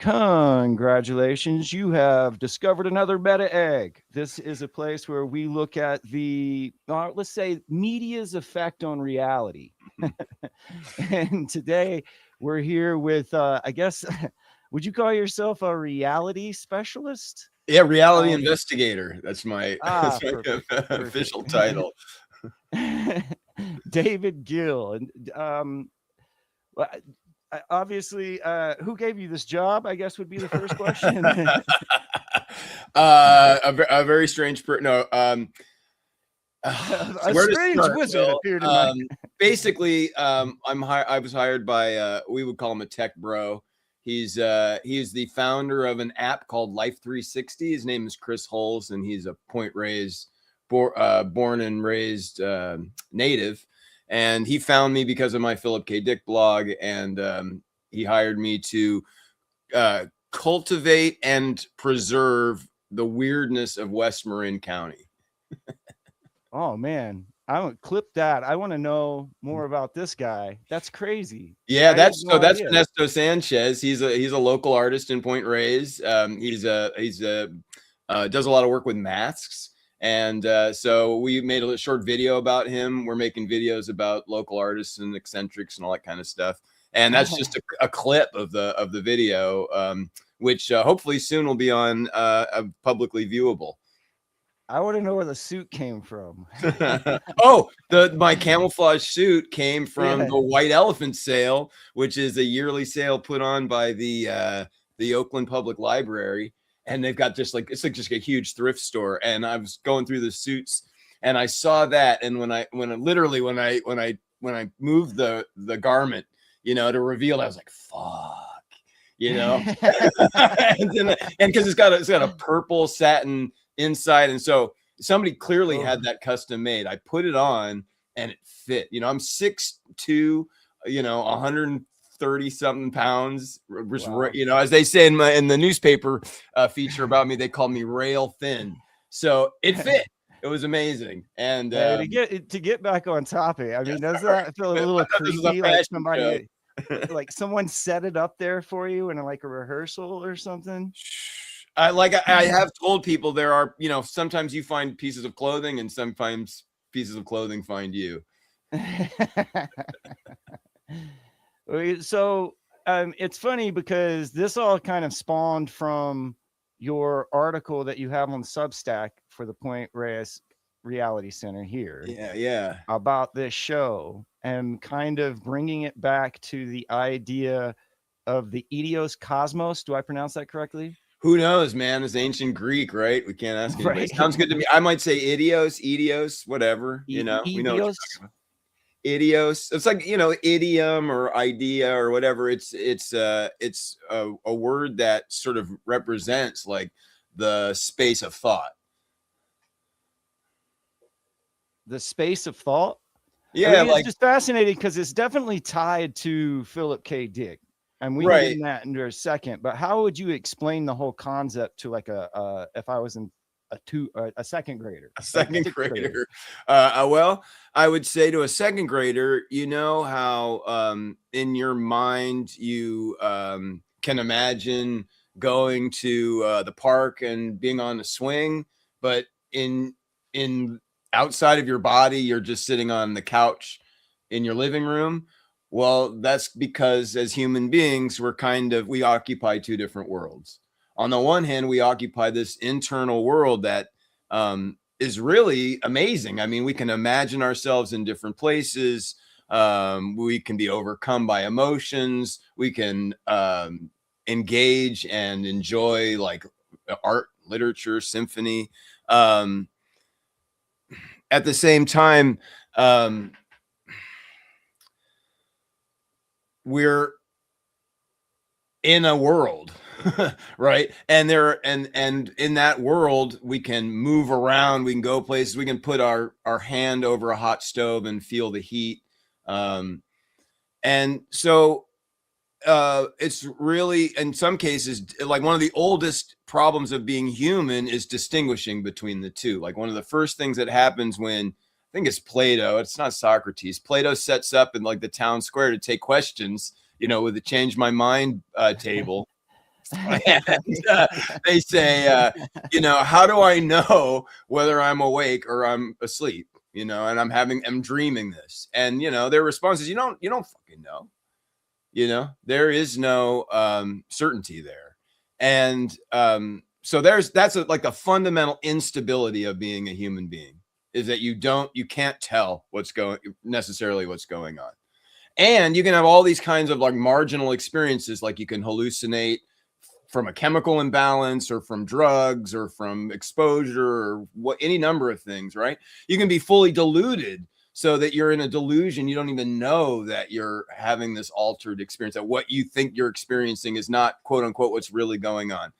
Congratulations, you have discovered another meta egg. This is a place where we look at the, let's say, media's effect on reality. And today we're here with, I guess, would you call yourself a reality specialist? Yeah, reality investigator. That's my, perfect. official title. David Gill. And obviously, who gave you this job, I guess, would be the first question. A very strange person. No, a strange wizard appeared in my... Basically, I was hired by, we would call him a tech bro. He's the founder of an app called Life 360. His name is Chris Holes, and he's a Point Reyes, born and raised native. And he found me because of my Philip K. Dick blog, and he hired me to cultivate and preserve the weirdness of West Marin County. Oh man, I won't clip that. I want to know more about this guy. That's crazy. Yeah, that's Ernesto Sanchez. He's a local artist in Point Reyes. He's does a lot of work with masks. And so we made a short video about him. We're making videos about local artists and eccentrics and all that kind of stuff. And that's just a clip of the video, which hopefully soon will be on publicly viewable. I want to know where the suit came from. My camouflage suit came from the White Elephant sale, which is a yearly sale put on by the Oakland Public Library. And they've got just a huge thrift store. And I was going through the suits, and I saw that. And when I moved the garment, to reveal it, I was like, fuck, and because it's got a purple satin inside. And so somebody clearly had that custom made. I put it on and it fit. I'm 6'2", 130 something pounds. Wow. As they say in the newspaper feature about me, they called me rail thin. So it fit. It was amazing. And to get back on topic, I mean, does that feel a little creepy? Like somebody, like someone set it up there for you in like a rehearsal or something? I have told people there are, sometimes you find pieces of clothing and sometimes pieces of clothing find you. So it's funny because this all kind of spawned from your article that you have on Substack for the Point Reyes Reality Center here. Yeah. About this show and kind of bringing it back to the idea of the idios kosmos. Do I pronounce that correctly? Who knows, man? It's ancient Greek, right? We can't ask anybody. Right. Sounds good to me. I might say idios, whatever. We know what you're talking about. Idios. It's like, idiom or idea or whatever. It's a word that sort of represents like the space of thought. The space of thought? Yeah. It's just fascinating because it's definitely tied to Philip K. Dick. And we can get in that in a second, but how would you explain the whole concept to like if I was in a second grader? A second grader. Well, I would say to a second grader, how in your mind you can imagine going to the park and being on a swing, but in outside of your body, you're just sitting on the couch in your living room. Well, that's because as human beings, we occupy two different worlds. On the one hand, we occupy this internal world that is really amazing. I mean, we can imagine ourselves in different places. We can be overcome by emotions. We can engage and enjoy like art, literature, symphony. At the same time, we're in a world, right? And in that world, we can move around, we can go places, we can put our hand over a hot stove and feel the heat. And so it's really, in some cases, like one of the oldest problems of being human is distinguishing between the two. Like one of the first things that happens when, I think it's Plato, it's not Socrates. Plato sets up in like the town square to take questions, with the change my mind table. And they say, how do I know whether I'm awake or I'm asleep? And I'm dreaming this. And their response is, you don't fucking know. There is no certainty there. And so that's like a fundamental instability of being a human being, is that you can't tell what's going on. And you can have all these kinds of like marginal experiences, like you can hallucinate from a chemical imbalance or from drugs or from exposure or any number of things, right? You can be fully deluded so that you're in a delusion. You don't even know that you're having this altered experience, that what you think you're experiencing is not, quote unquote, what's really going on.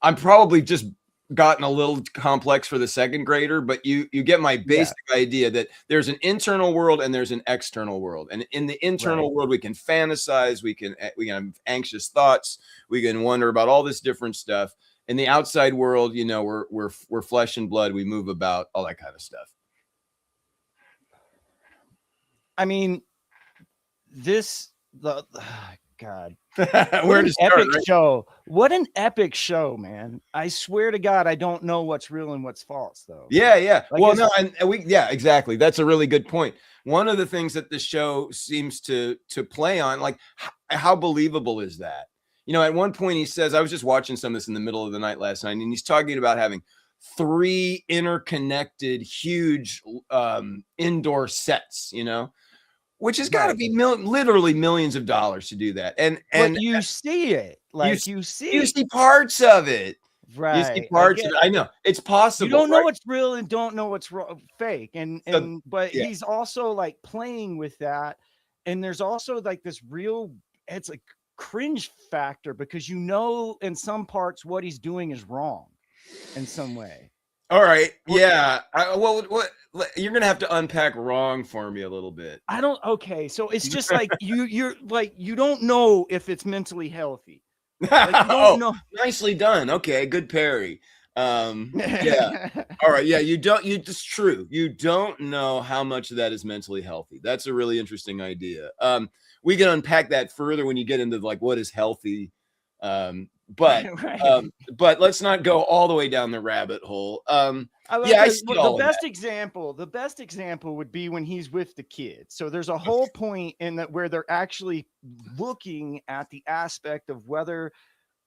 I'm probably just gotten a little complex for the second grader, but you get my basic idea that there's an internal world and there's an external world. And in the internal world, we can fantasize, we can have anxious thoughts, we can wonder about all this different stuff. In the outside world, we're flesh and blood, we move about, all that kind of stuff. I mean, God. Where to start, epic right? show. What an epic show, man. I swear to God, I don't know what's real and what's false, though. Yeah. Well, no, and exactly. That's a really good point. One of the things that the show seems to play on, like, how believable is that? At one point he says, I was just watching some of this in the middle of the night last night, and he's talking about having 3 interconnected, huge indoor sets, which has got to be literally millions of dollars to do that. And you see it, like you see parts of it, right? You see parts of it. I know it's possible. You don't know what's real and don't know what's fake, but he's also like playing with that. And there's also like this it's a cringe factor, because in some parts what he's doing is wrong in some way. All right. Yeah. What you're gonna have to unpack wrong for me a little bit. Okay. So it's just like you're like, you don't know if it's mentally healthy. Like, you don't know. Nicely done. Okay. Good parry. Yeah. All right. Yeah. It's true. You don't know how much of that is mentally healthy. That's a really interesting idea. We can unpack that further when you get into like what is healthy. But let's not go all the way down the rabbit hole. The best example would be when he's with the kids. So there's a whole point in that where they're actually looking at the aspect of whether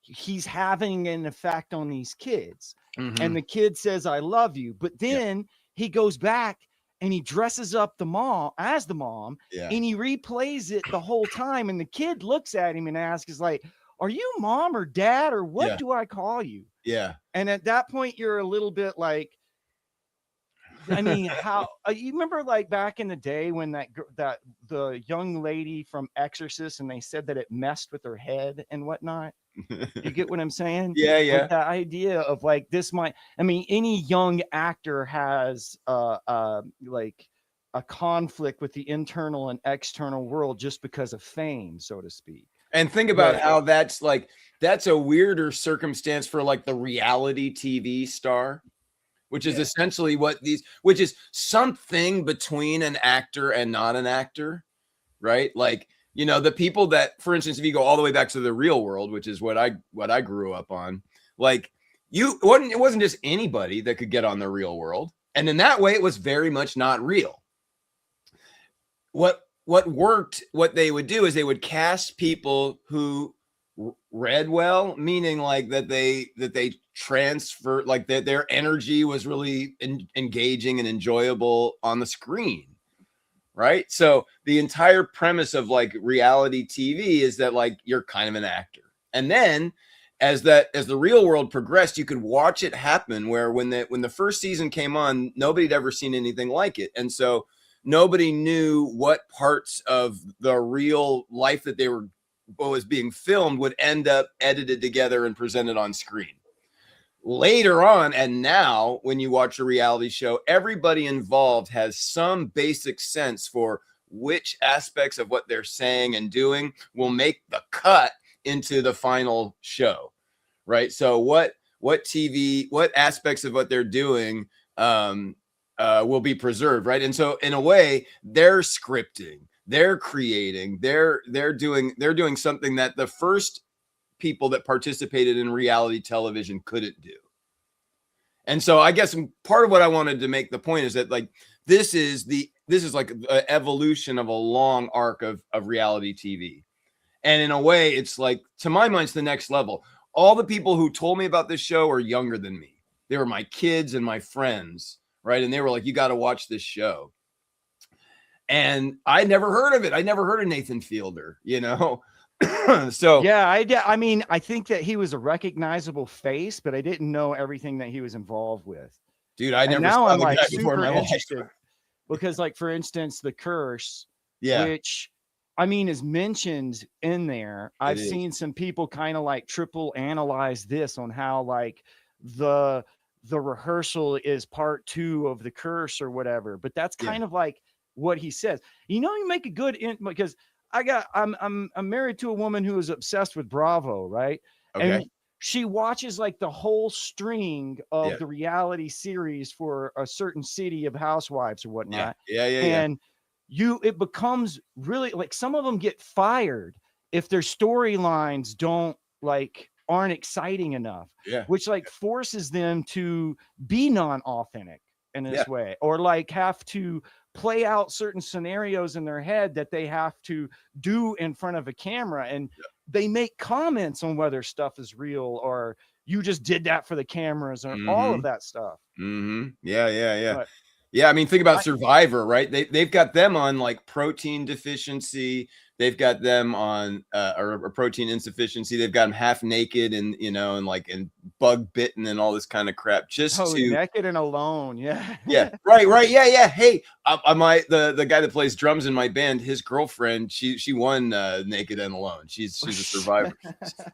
he's having an effect on these kids. Mm-hmm. And the kid says, I love you. But then he goes back and he dresses up the mom and he replays it the whole time. And the kid looks at him and asks, like, are you mom or dad, or what do I call you? Yeah. And at that point, you're a little bit like, I mean, how you remember like back in the day when the young lady from Exorcist, and they said that it messed with her head and whatnot. You get what I'm saying? Yeah. Like that idea of like any young actor has like a conflict with the internal and external world just because of fame, so to speak. And think about how that's a weirder circumstance for like the reality TV star, which is essentially which is something between an actor and not an actor, right? Like, the people that, for instance, if you go all the way back to the real world, which is what I grew up on, like it wasn't just anybody that could get on the real world. And in that way, it was very much not real. What worked, what they would do is they would cast people who read well, meaning like that they transfer, like that their energy was really engaging and enjoyable on the screen, right? So the entire premise of like reality TV is that like you're kind of an actor. And then as the real world progressed, you could watch it happen where when the first season came on, nobody had ever seen anything like it. And so nobody knew what parts of the real life that was being filmed would end up edited together and presented on screen. Later on, and now, when you watch a reality show, everybody involved has some basic sense for which aspects of what they're saying and doing will make the cut into the final show, right? So what aspects of what they're doing will be preserved, right? And so in a way, they're scripting, they're creating, they're doing something that the first people that participated in reality television couldn't do. And so I guess part of what I wanted to make the point is that like this is like an evolution of a long arc of reality TV. And in a way, it's like, to my mind, it's the next level. All the people who told me about this show are younger than me. They were my kids and my friends, right? And they were like, you got to watch this show. And I never heard of it. I never heard of Nathan Fielder, you know? So yeah, I mean, I think that he was a recognizable face, but I didn't know everything that he was involved with. Dude, I never now saw I'm the like guy before in super my interested life. because, like, for instance, the curse, Yeah, which I mean is mentioned in there. I've is. seen some people kind of like triple analyze this on how like the rehearsal is part 2 of the curse or whatever, but that's kind of like what he says. You know, you make a good because I'm married to a woman who is obsessed with Bravo, right? Okay. And she watches like the whole string of the reality series for a certain city of housewives or whatnot. And it becomes really like some of them get fired if their storylines aren't exciting enough, which like forces them to be non-authentic in this way, or like have to play out certain scenarios in their head that they have to do in front of a camera. And they make comments on whether stuff is real or you just did that for the cameras or all of that stuff. But, yeah, I mean, think about Survivor, right? They've got them on like protein deficiency. They've got them on or protein insufficiency. They've got them half naked and, you know, and bug bitten and all this kind of crap. Just naked and alone. Yeah. Right. Yeah. Hey, the guy that plays drums in my band, his girlfriend, she won Naked and Alone. She's a survivor.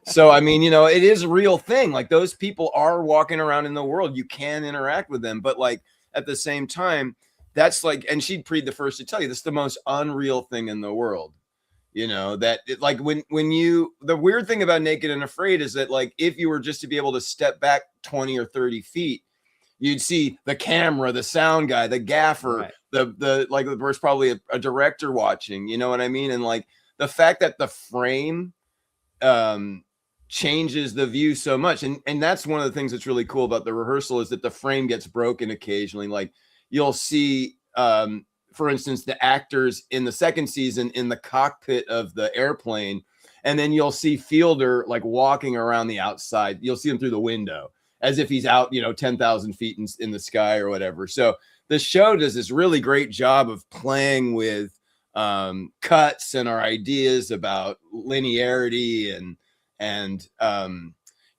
So I mean, you know, it is a real thing. Like those people are walking around in the world. You can interact with them, but like at the same time, that's like, and she'd be the first to tell you, this is the most unreal thing in the world. You know, that like the weird thing about Naked and Afraid is that like, if you were just to be able to step back 20 or 30 feet, you'd see the camera, the sound guy, the gaffer, the like there's probably a director watching, you know what I mean? And like the fact that the frame changes the view so much. And that's one of the things that's really cool about the rehearsal is that the frame gets broken occasionally. Like you'll see for instance, the actors in the second season in the cockpit of the airplane, and then you'll see Fielder like walking around the outside. You'll see him through the window as if he's out, you know, 10,000 feet in the sky or whatever. So the show does this really great job of playing with cuts and our ideas about linearity and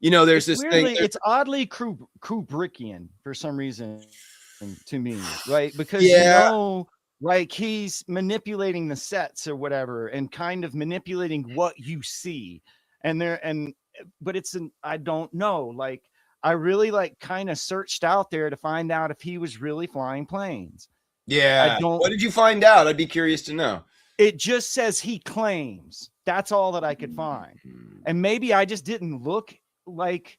you know, there's this thing. It's oddly Kubrickian for some reason to me, right? Because you know, like he's manipulating the sets or whatever and kind of manipulating what you see. But I don't know. Like I really like kind of searched out there to find out if he was really flying planes. Yeah. What did you find out? I'd be curious to know. It just says he claims. That's all that I could find. And maybe I just didn't look like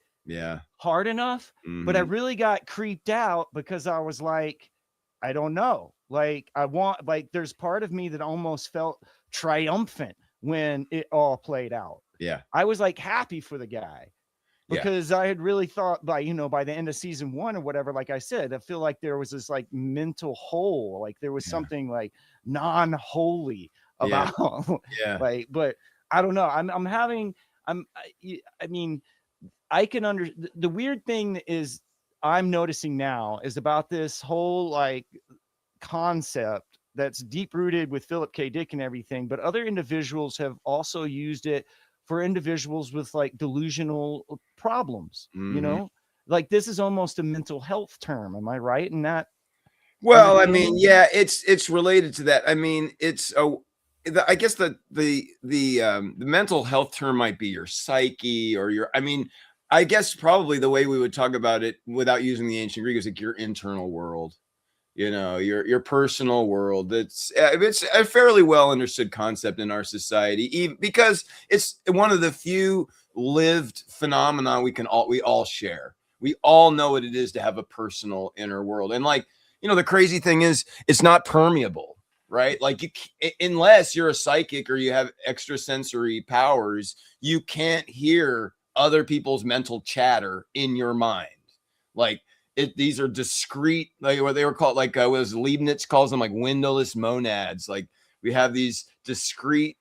hard enough, but I really got creeped out because I was like, I don't know. Like there's part of me that almost felt triumphant when it all played out. Yeah. I was like happy for the guy because I had really thought by the end of season 1 or whatever, like I said, I feel like there was this like mental hole, like there was something like non-holy about like, but I don't know. The weird thing is I'm noticing now is about this whole like concept that's deep rooted with Philip K. Dick and everything, but other individuals have also used it for individuals with like delusional problems, you know, like this is almost a mental health term. Am I right in that? Well, I mean, yeah, it's related to that. I mean, I guess the mental health term might be your psyche or I mean, I guess probably the way we would talk about it without using the ancient Greek is like your internal world, you know, your personal world. It's a fairly well understood concept in our society, because it's one of the few lived phenomena we all share. We all know what it is to have a personal inner world. And like, you know, the crazy thing is it's not permeable. right? Like unless you're a psychic or you have extrasensory powers, you can't hear other people's mental chatter in your mind. Like these are discrete, like what they were called, like was Leibniz calls them like windowless monads. Like we have these discrete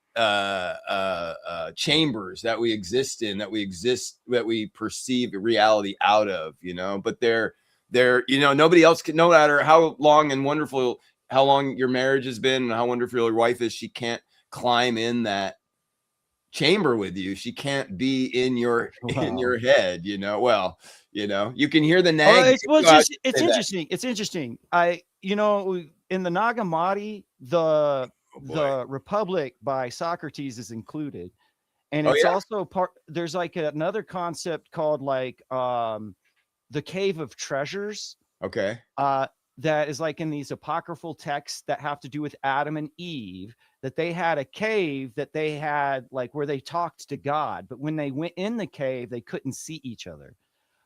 chambers that we exist in, that we perceive reality out of, but they're nobody else can, no matter how long and wonderful, how long your marriage has been and how wonderful your wife is, she can't climb in that chamber with you. She can't be in your head, well, you can hear the nag. It's interesting. It's interesting. In the Nag Hammadi, the Republic by Socrates is included. And it's also there's like another concept called like the Cave of Treasures. Okay. That is like in these apocryphal texts that have to do with Adam and Eve, that they had a cave that they had like where they talked to God, but when they went in the cave, they couldn't see each other.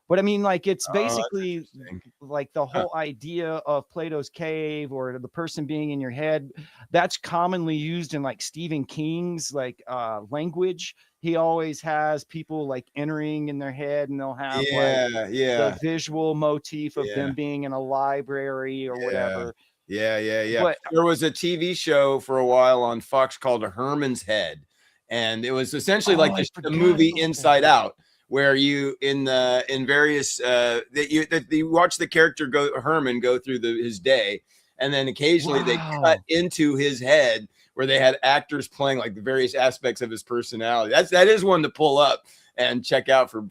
But I mean, like, it's basically like the whole idea of Plato's cave or the person being in your head. That's commonly used in like Stephen King's like language. He always has people like entering in their head, and they'll have the visual motif of them being in a library or whatever. Yeah. But there was a TV show for a while on Fox called Herman's Head, and it was essentially like the movie Inside Out, where you in various that you watch the character Herman go through his day, and then occasionally they cut into his head where they had actors playing like the various aspects of his personality. That is one to pull up and check out for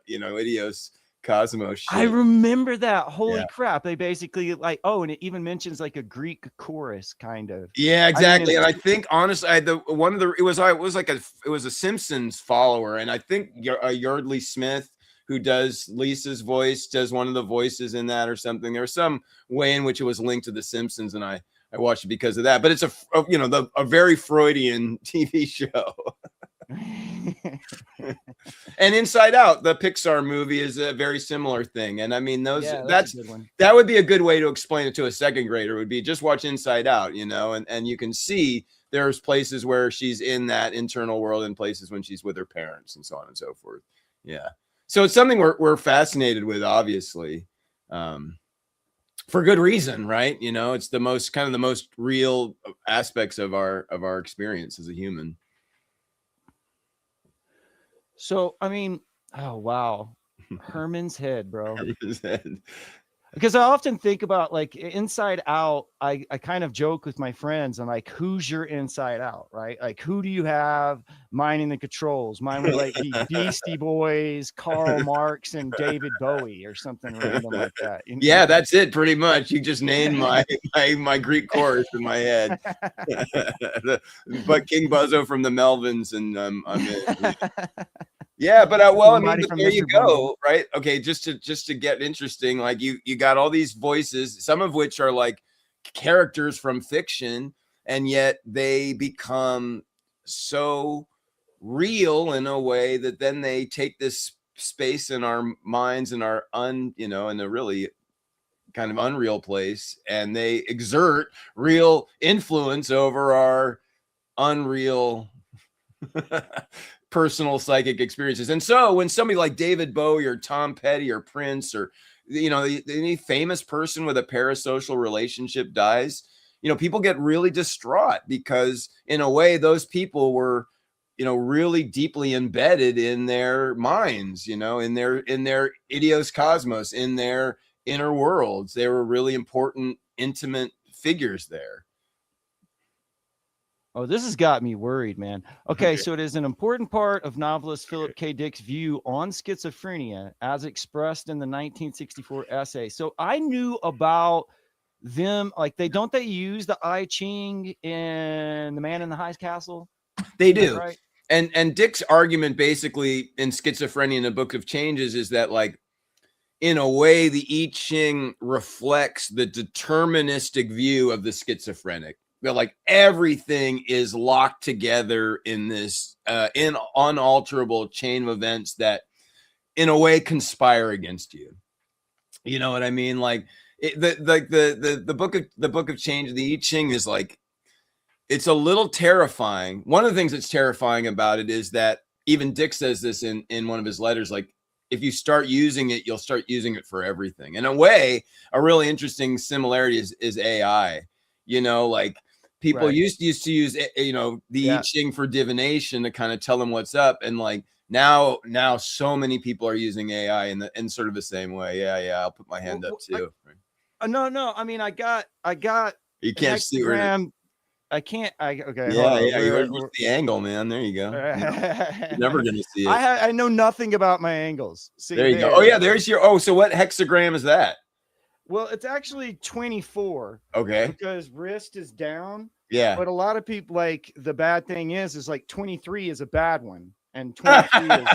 idios kosmos shit. I remember that. Holy crap. They basically like, and it even mentions like a Greek chorus kind of. Yeah, exactly. I think honestly, it was a Simpsons follower, and I think Yardley Smith, who does Lisa's voice, does one of the voices in that or something. There was some way in which it was linked to the Simpsons, and I watched it because of that. But it's a very Freudian TV show. And Inside Out, the Pixar movie, is a very similar thing. And I mean, that would be a good way to explain it to a second grader, would be just watch Inside Out, and you can see there's places where she's in that internal world and places when she's with her parents and so on and so forth. Yeah. So it's something we're fascinated with, obviously, for good reason, right? It's the most real aspects of our experience as a human. So, I mean, oh, wow. Herman's Head, bro. Herman's Head. Because I often think about like Inside Out. I kind of joke with my friends. I'm like, who's your Inside Out, right? Like, who do you have minding the controls? Mine would like be Beastie Boys, Karl Marx, and David Bowie or something random like that. Yeah, that's it pretty much. You just named my Greek chorus in my head. But King Buzzo from the Melvins, and I'm in. Yeah, but there you go, right? Okay, just to get interesting, like you got all these voices, some of which are like characters from fiction, and yet they become so real in a way that then they take this space in our minds and our in a really kind of unreal place, and they exert real influence over our unreal personal psychic experiences. And so when somebody like David Bowie or Tom Petty or Prince or any famous person with a parasocial relationship dies, people get really distraught, because in a way those people were really deeply embedded in their minds, in their idios kosmos, in their inner worlds. They were really important, intimate figures there. Oh, this has got me worried, man. Okay, so it is an important part of novelist Philip K. Dick's view on schizophrenia as expressed in the 1964 essay. So I knew about them, like they use the I Ching in The Man in the High Castle? They do. Right? And Dick's argument basically in Schizophrenia in the Book of Changes is that, like, in a way, the I Ching reflects the deterministic view of the schizophrenic. Like everything is locked together in this unalterable chain of events that in a way conspire against you. You know what I mean? Like The book of change, the I Ching, is like, it's a little terrifying. One of the things that's terrifying about it is that even Dick says this in one of his letters, like, if you start using it, you'll start using it for everything. In a way, a really interesting similarity is AI. You know, like, people Right. used to use, the I Yeah. Ching for divination to kind of tell them what's up, and like now so many people are using AI in sort of the same way. Yeah, I'll put my hand up too. No. I mean, I got You can't see where it. hexagram. I can't. Okay, hold Yeah, on. yeah. Where's the angle, man? There you go. You're never gonna see it. I know nothing about my angles. See, There you go. Oh yeah, there's your. Oh, so what hexagram is that? Well, it's actually 24 Okay. because wrist is down. Yeah. But a lot of people, like, the bad thing is like 23 is a bad one, and 23 is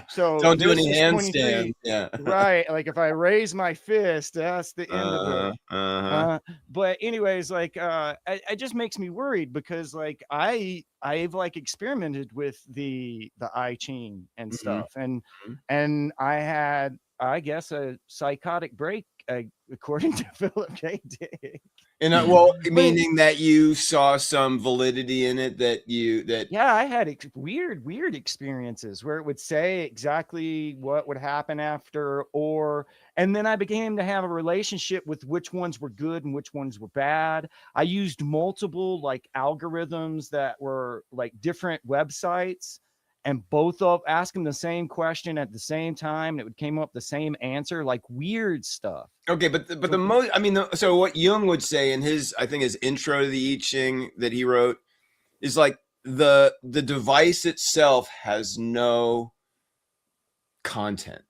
so. Don't do this any is handstands. Yeah. right. Like, if I raise my fist, that's the end of it. But anyways, like, it just makes me worried because, like, I've like experimented with the I Ching and stuff, and I had, I guess, a psychotic break, according to Philip K. Dick. And well, meaning that you saw some validity in it, yeah, I had weird experiences where it would say exactly what would happen after, and then I began to have a relationship with which ones were good and which ones were bad. I used multiple, like, algorithms that were like different websites, and both of ask them the same question at the same time, and it would came up the same answer, like weird stuff. Okay, but the most, I mean, so what Jung would say in his, I think, his intro to the I Ching that he wrote is like, the device itself has no content,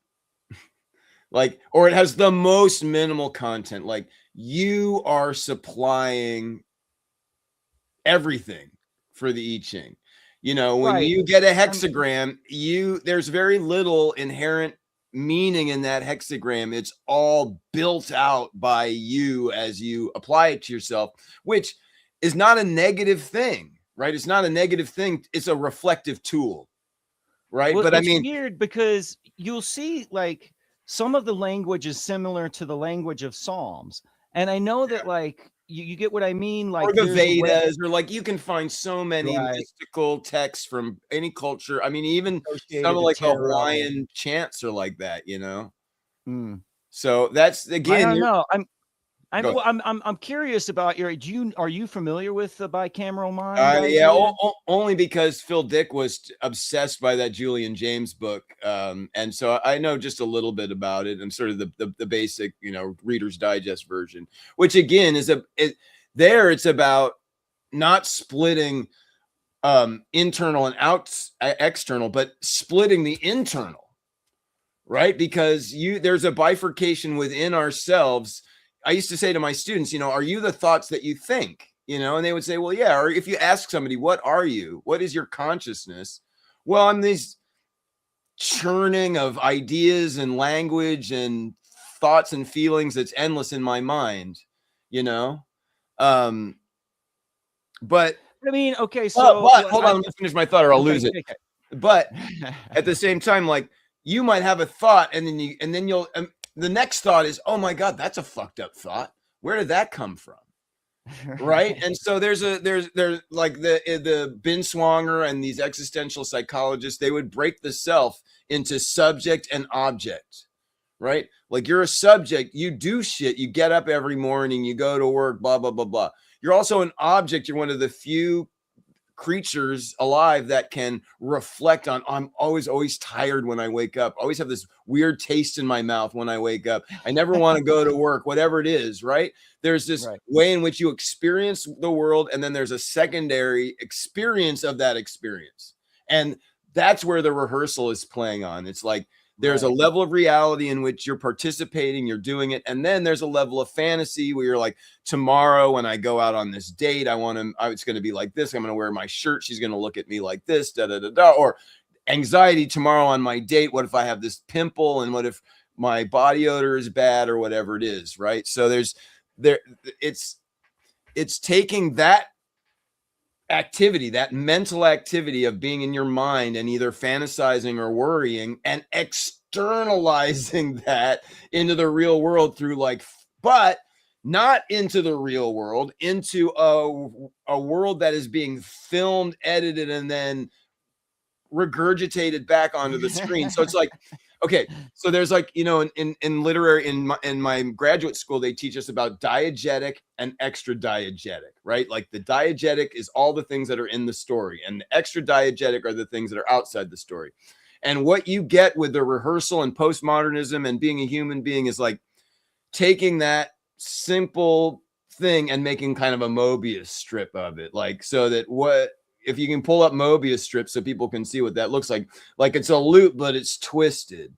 like, or it has the most minimal content. Like, you are supplying everything for the I Ching. You know, when you get a hexagram, there's very little inherent meaning in that hexagram. It's all built out by you as you apply it to yourself, which is not a negative thing, right? It's not a negative thing. It's a reflective tool, right? Well, but I it's mean, weird because you'll see, like, some of the language is similar to the language of Psalms, and I know that, like, you get what I mean. Like, or the there's a way, Vedas, or like, you can find so many right, mystical texts from any culture. I mean, even some associated of to like the tarot. Hawaiian chants are like that, you know? Mm. So that's, I again, don't know. go ahead. I'm curious about are you familiar with the bicameral mind Yeah, idea? only because Phil Dick was obsessed by that Julian James book, and so I know just a little bit about it, and sort of the basic, Reader's Digest version, which again is it's about not splitting internal and external, but splitting the internal, right? Because there's a bifurcation within ourselves. I used to say to my students, are you the thoughts that you think? And they would say, well, yeah. Or if you ask somebody, what are you? What is your consciousness? Well, I'm this churning of ideas and language and thoughts and feelings that's endless in my mind, but I mean, okay, but so hold on, let me finish my thought or I'll lose it. But at the same time, like, you might have a thought, and then you'll the next thought is, oh my God, that's a fucked up thought. Where did that come from? Right. And so there's like the Binswanger and these existential psychologists, they would break the self into subject and object, right? Like, you're a subject, you do shit, you get up every morning, you go to work, blah, blah, blah, blah. You're also an object. You're one of the few creatures alive that can reflect on, I'm always tired when I wake up. I always have this weird taste in my mouth when I wake up. I never want to go to work, whatever it is, right? There's this way in which you experience the world, and then there's a secondary experience of that experience. And that's where the rehearsal is playing on. It's like, there's a level of reality in which you're participating, you're doing it. And then there's a level of fantasy where you're like, tomorrow when I go out on this date, it's going to be like this. I'm going to wear my shirt. She's going to look at me like this, da, da, da, da. Or anxiety tomorrow on my date. What if I have this pimple? And what if my body odor is bad, or whatever it is, right? So it's taking that activity, that mental activity of being in your mind and either fantasizing or worrying, and externalizing that into the real world through, like, but not into the real world, into a world that is being filmed, edited, and then regurgitated back onto the screen. So it's like, okay, so there's like, you know, in literary, in my graduate school, they teach us about diegetic and extra diegetic, right? Like the diegetic is all the things that are in the story, and the extra diegetic are the things that are outside the story. And what you get with the rehearsal and postmodernism and being a human being is like taking that simple thing and making kind of a Mobius strip of it, like, so that what if you can pull up Mobius strips so people can see what that looks like it's a loop but it's twisted,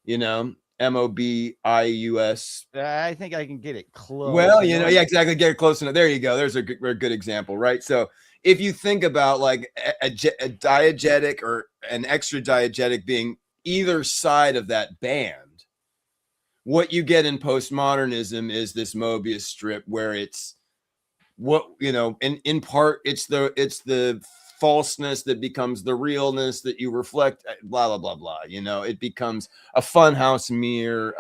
you know, Mobius. I think I can get it close. Well, you know, yeah, exactly. Get it close enough. There you go. There's a good example, right? So if you think about like a diegetic or an extra diegetic being either side of that band, what you get in postmodernism is this Mobius strip where it's what, you know, in part it's the falseness that becomes the realness that you reflect, blah blah blah blah, you know, it becomes a funhouse mirror.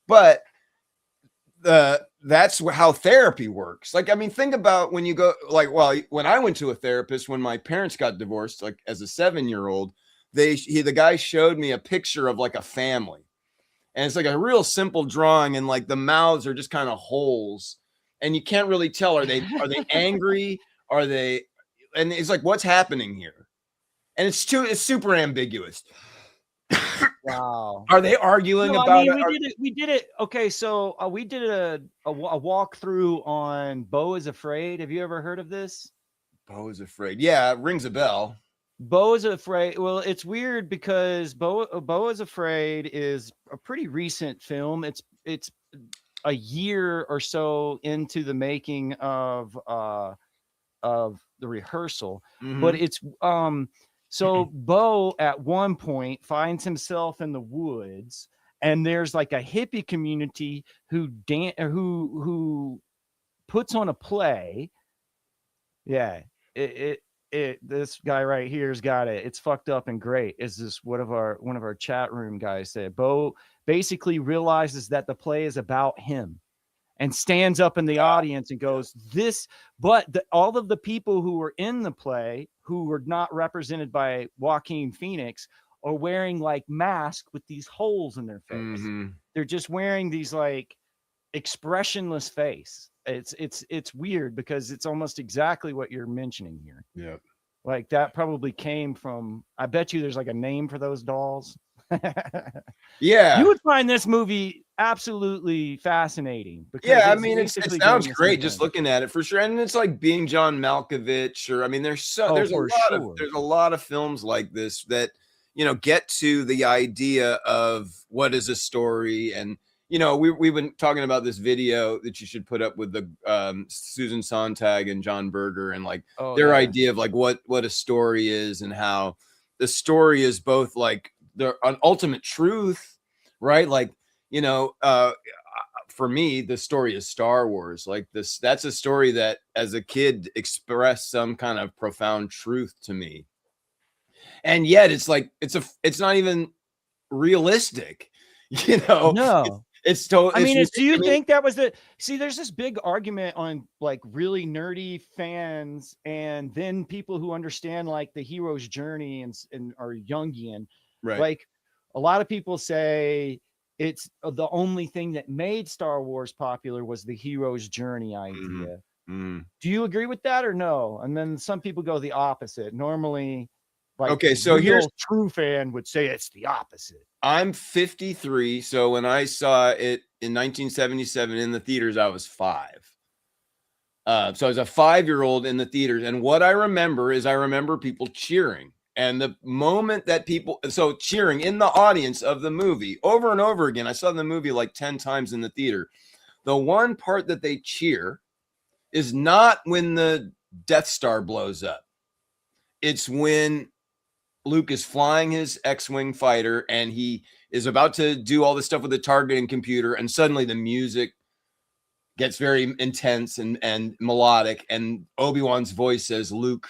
But that's how therapy works. Like, I mean, think about when you go, like, well, when I went to a therapist when my parents got divorced, like as a 7-year-old, the guy showed me a picture of like a family, and it's like a real simple drawing, and like the mouths are just kind of holes, and you can't really tell, are they angry, are they, and it's like, what's happening here? And it's super ambiguous. Wow. Are they arguing No, about I mean, we did it. Okay, so we did a walkthrough on Beau is Afraid. Have you ever heard of this? Beau is Afraid. Yeah, it rings a bell. Beau is Afraid. Well, it's weird because Beau is Afraid is a pretty recent film. It's a year or so into the making of the Rehearsal, but it's so Beau at one point finds himself in the woods, and there's like a hippie community who puts on a play. Yeah, this guy right here's got it. It's fucked up and great. Is this one of our chat room guys said? Beau basically realizes that the play is about him, and stands up in the audience and goes, this, but all of the people who were in the play who were not represented by Joaquin Phoenix are wearing like masks with these holes in their face. They're just wearing these like expressionless face. It's weird because it's almost exactly what you're mentioning here. Yeah. Like that probably came from, I bet you there's like a name for those dolls. Yeah, you would find this movie absolutely fascinating. Because yeah, I mean, it sounds great just looking at it, for sure. And it's like Being John Malkovich, or I mean, there's a lot of films like this that, you know, get to the idea of what is a story. And, you know, we've been talking about this video that you should put up with the Susan Sontag and John Berger, and like their idea of like what a story is, and how the story is both like an ultimate truth, right? Like, you know, for me, the story is Star Wars. Like that's a story that as a kid expressed some kind of profound truth to me. And yet it's like, it's not even realistic, you know? No. It's totally. I mean, do you think that was there's this big argument on like really nerdy fans, and then people who understand like the hero's journey and are Jungian. Right. Like a lot of people say it's the only thing that made Star Wars popular was the hero's journey idea. Do you agree with that or no? And then some people go the opposite. Normally, like, okay, so here's true fan would say it's the opposite. I'm 53, so when I saw it in 1977 in the theaters, I was 5. So I was a 5-year-old in the theaters, and what I remember is people cheering. And the moment that people, so cheering in the audience of the movie over and over again, I saw the movie like 10 times in the theater. The one part that they cheer is not when the Death Star blows up. It's when Luke is flying his X-Wing fighter, and he is about to do all this stuff with the targeting computer, and suddenly the music gets very intense and melodic, and Obi-Wan's voice says, Luke,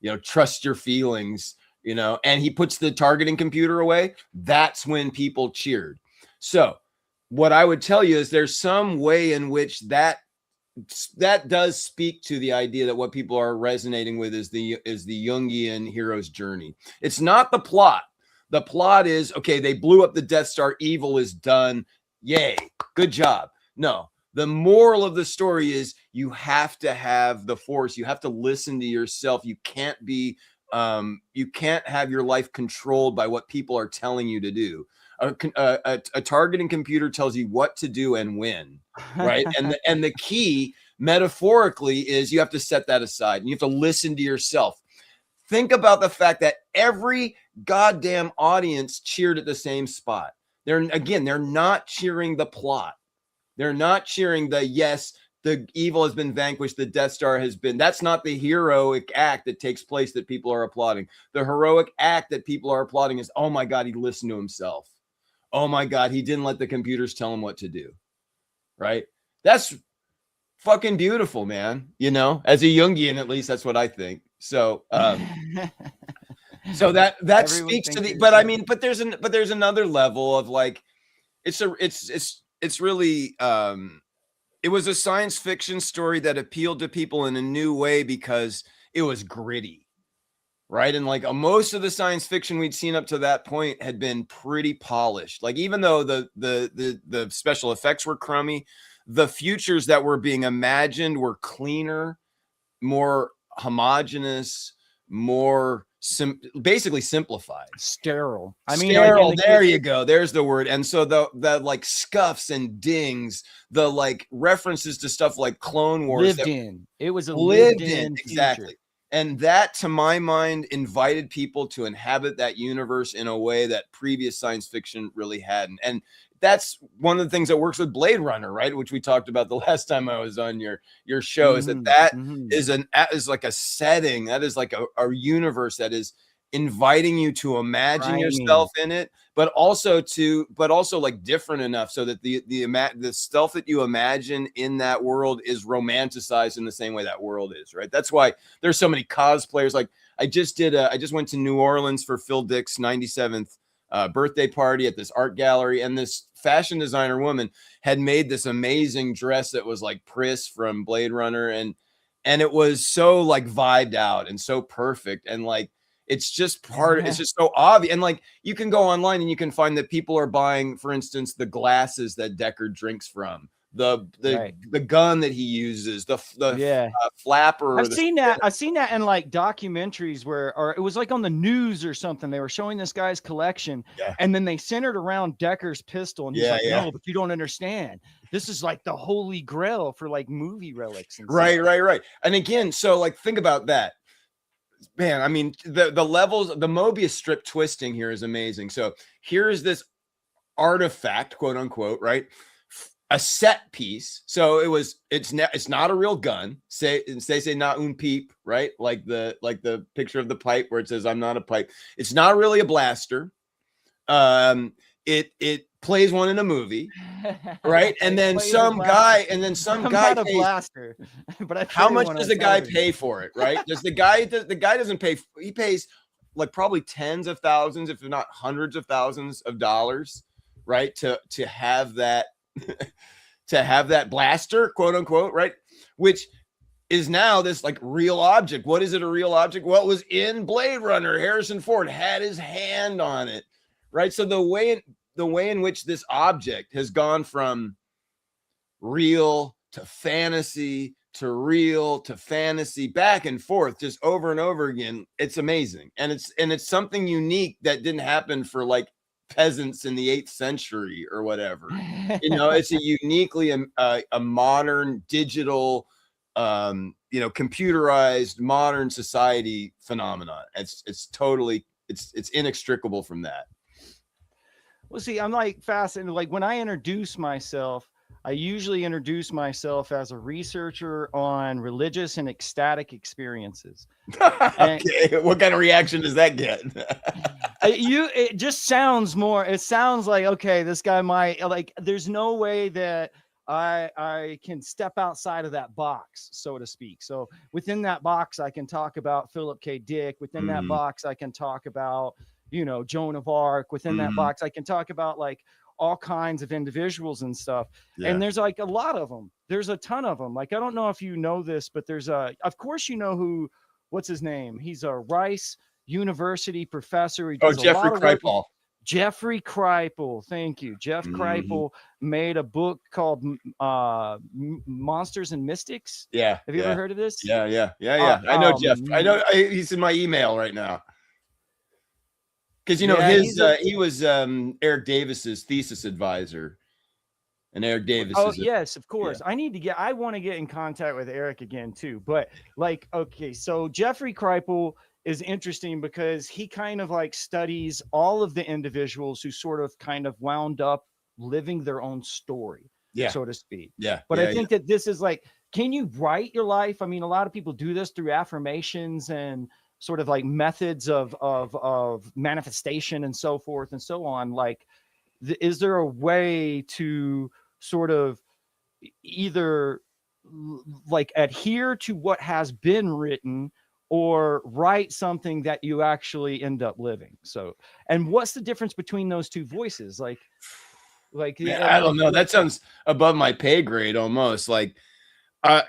you know, trust your feelings, you know, and he puts the targeting computer away. That's when people cheered. So what I would tell you is there's some way in which that does speak to the idea that what people are resonating with is the Jungian hero's journey. It's not the plot. The plot is, okay, they blew up the Death Star, evil is done. Yay, good job. No, the moral of the story is you have to have the force. You have to listen to yourself. You can't have your life controlled by what people are telling you to do. A targeting computer tells you what to do and when, right? and the key metaphorically is you have to set that aside and you have to listen to yourself. Think about the fact that every goddamn audience cheered at the same spot. They're not cheering the plot. They're not cheering the, yes, the evil has been vanquished, the Death Star has been. That's not the heroic act that takes place that people are applauding. The heroic act that people are applauding is, oh my God, he listened to himself. Oh my God, he didn't let the computers tell him what to do. Right? That's fucking beautiful, man. You know, as a Jungian, at least that's what I think. So, so that speaks to the, but I mean, but there's another level of like, it's really, it was a science fiction story that appealed to people in a new way because it was gritty. Right. And like most of the science fiction we'd seen up to that point had been pretty polished. Like, even though the special effects were crummy, the futures that were being imagined were cleaner, more homogeneous, more basically simplified. Sterile. I mean, sterile. Like there you go. There's the word. And so the like scuffs and dings, the like references to stuff like Clone Wars. It was a lived in exactly. Future. And that, to my mind, invited people to inhabit that universe in a way that previous science fiction really hadn't. And that's one of the things that works with Blade Runner, right? Which we talked about the last time I was on your show, is that is like a setting, that is like a universe that is inviting you to imagine yourself in it, but also like different enough so that the stuff that you imagine in that world is romanticized in the same way that world is, right? That's why there's so many cosplayers. Like I just went to New Orleans for Phil Dick's 97th birthday party at this art gallery, and this fashion designer woman had made this amazing dress that was like Pris from Blade Runner, and it was so like vibed out and so perfect, and like it's just it's just so obvious. And like you can go online and you can find that people are buying, for instance, the glasses that Deckard drinks from, the gun that he uses, the flapper. I've seen that in like documentaries or it was like on the news or something. They were showing this guy's collection, and then they centered around Decker's pistol, and he's like, no, but you don't understand. This is like the holy grail for like movie relics. And right. And again, so like think about that. Man, I mean, the levels, the Mobius strip twisting here is amazing. So here's this artifact, quote unquote, right? A set piece. So it's not a real gun. Say not un pipe, right? Like the picture of the pipe where it says I'm not a pipe. It's not really a blaster. It plays one in a movie, right? And then some guy not a blaster. But how much does the guy pay for it, right? The guy doesn't pay. He pays like probably tens of thousands, if not hundreds of thousands of dollars, right? To have that to have that blaster, quote unquote, right? Which is now this like real object. What is it, a real object? Well, it was in Blade Runner. Harrison Ford had his hand on it, right? So the way in which this object has gone from real to fantasy to real to fantasy, back and forth, just over and over again, it's amazing. And it's something unique that didn't happen for like peasants in the 8th century or whatever. You know, it's a uniquely a modern digital computerized modern society phenomenon. It's totally it's inextricable from that. Well, see, I'm like fascinated. Like when I introduce myself, I usually introduce myself as a researcher on religious and ecstatic experiences. Okay, what kind of reaction does that get? It just sounds more. It sounds like, okay, this guy might like. There's no way that I can step outside of that box, so to speak. So within that box, I can talk about Philip K. Dick. Within that box, I can talk about Joan of Arc. Within that box, I can talk about like all kinds of individuals and stuff. Yeah. And there's like a lot of them. There's a ton of them. Like, I don't know if you know this, but there's of course, you know what's his name? He's a Rice University professor. He does a Jeffrey lot of work. Kripal. Jeffrey Kripal. Thank you. Jeff Kripal made a book called Monsters and Mystics. Yeah. Have you ever heard of this? Yeah. I know Jeff. I know he's in my email right now. Because, you know, he was Eric Davis's thesis advisor. And Eric Davis. Yes, of course. Yeah. I want to get in contact with Eric again too. But like, okay, so Jeffrey Kripal is interesting because he kind of like studies all of the individuals who sort of kind of wound up living their own story, so to speak. Yeah. But I think that this is like, can you write your life? I mean, a lot of people do this through affirmations and sort of like methods of manifestation and so forth and so on. Like, is there a way to sort of either like adhere to what has been written or write something that you actually end up living? So, and what's the difference between those two voices? Like, man, I don't know. That sounds above my pay grade almost. Like, I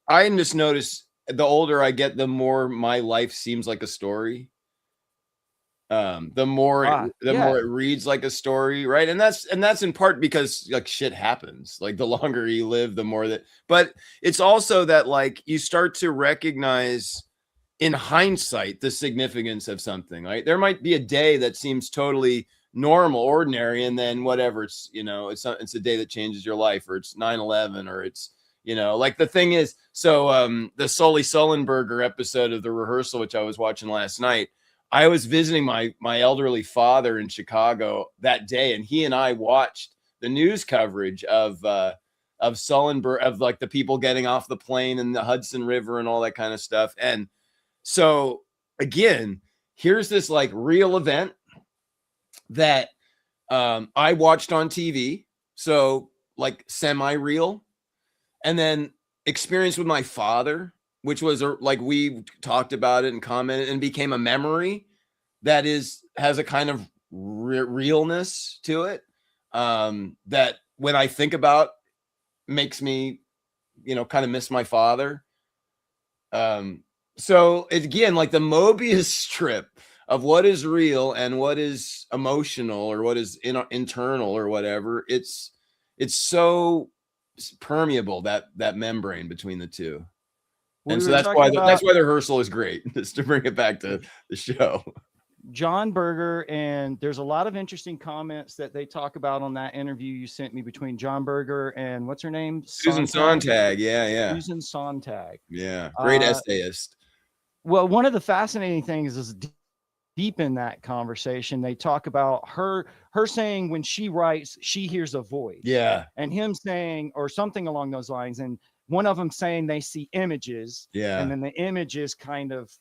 just notice the older I get, the more my life seems like a story. The more it reads like a story, right? And that's in part because like shit happens. Like the longer you live, the more that. But it's also that like you start to recognize in hindsight the significance of something. Right? There might be a day that seems totally normal, ordinary, and then whatever, it's, you know, it's a day that changes your life, or it's 9/11, or it's, you know, like the thing is, so the Sully Sullenberger episode of The Rehearsal, which I was watching last night, I was visiting my elderly father in Chicago that day, and he and I watched the news coverage of Sullenberger, of like the people getting off the plane in the Hudson River and all that kind of stuff. And so again, here's this like real event that I watched on TV, so like semi-real, and then experience with my father, which was like we talked about it and commented, and became a memory that has a kind of realness to it, that when I think about makes me, you know, kind of miss my father. So again, like the Mobius strip of what is real and what is emotional or what is internal or whatever, it's so permeable, that membrane between the two. And so that's why the rehearsal is great, just to bring it back to the show. John Berger, and there's a lot of interesting comments that they talk about on that interview you sent me between John Berger and what's her name? Susan Sontag. Yeah. Susan Sontag. Yeah. Great essayist. Well, one of the fascinating things is deep in that conversation, they talk about her saying when she writes, she hears a voice. Yeah. And him saying, or something along those lines. And one of them saying they see images. Yeah. And then the images kind of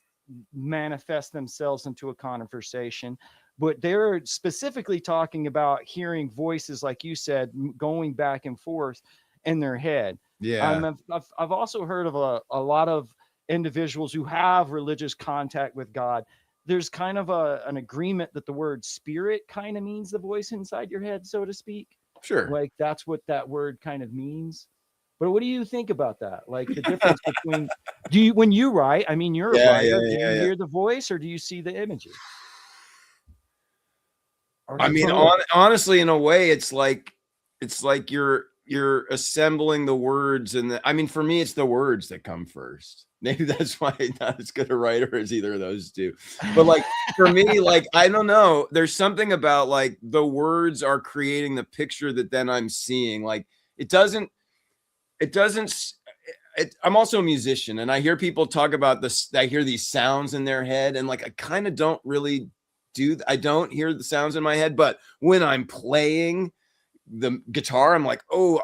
manifest themselves into a conversation. But they're specifically talking about hearing voices, like you said, going back and forth in their head. Yeah. I've also heard of a lot of individuals who have religious contact with God. There's kind of an agreement that the word spirit kind of means the voice inside your head, so to speak. Sure. Like that's what that word kind of means. But what do you think about that? Like the difference between, when you write, I mean, you're a writer, do you hear the voice or do you see the images? I mean, honestly, in a way, it's like you're assembling the words, and I mean, for me, it's the words that come first. Maybe that's why I'm not as good a writer as either of those two. But like for me, like I don't know, there's something about like the words are creating the picture that then I'm seeing. Like I'm also a musician, and I hear people talk about this. I hear these sounds in their head, and like I kind of don't really I don't hear the sounds in my head, but when I'm playing the guitar, I'm like, oh,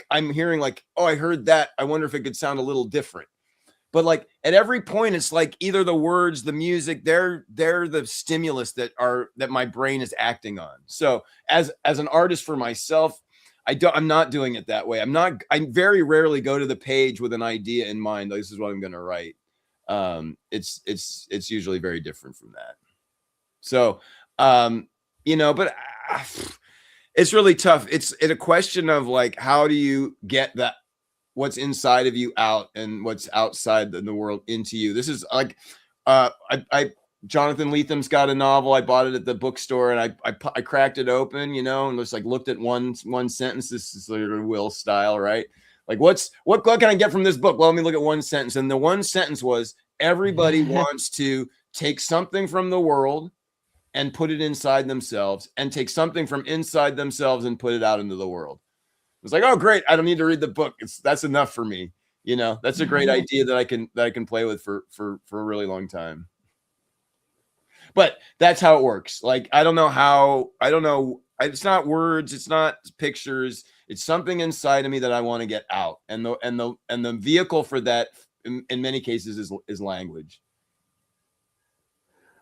I'm hearing like, oh, I heard that. I wonder if it could sound a little different. But like at every point, it's like either the words, the music, they're the stimulus that my brain is acting on. So as an artist for myself, I'm not doing it that way. I very rarely go to the page with an idea in mind. Like, this is what I'm going to write. It's usually very different from that. So, you know, but It's really tough. It's a question of like, how do you get that what's inside of you out and what's outside the world into you? This is like, I Jonathan Letham's got a novel. I bought it at the bookstore, and I cracked it open, you know, and just like looked at one sentence. This is sort of Will style, right? Like, what can I get from this book? Well, let me look at one sentence, and the one sentence was, everybody wants to take something from the world and put it inside themselves, and take something from inside themselves and put it out into the world. It's like, oh, great! I don't need to read the book. That's enough for me. You know, that's a great idea that I can play with for a really long time. But that's how it works. Like, I don't know. It's not words. It's not pictures. It's something inside of me that I want to get out. And the vehicle for that in many cases is language.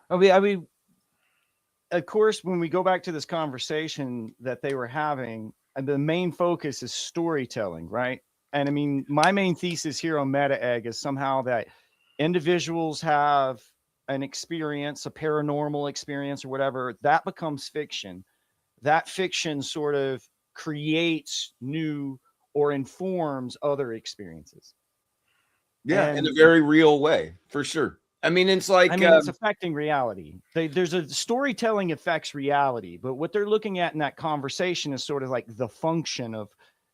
I mean, of course, when we go back to this conversation that they were having, the main focus is storytelling, right? And I mean, my main thesis here on Meta Egg is somehow that individuals have an experience, a paranormal experience or whatever, that becomes fiction. That fiction sort of creates new or informs other experiences. Yeah, And in a very real way, for sure. I mean, it's like, it's affecting reality. There's a storytelling affects reality, but what they're looking at in that conversation is sort of like the function of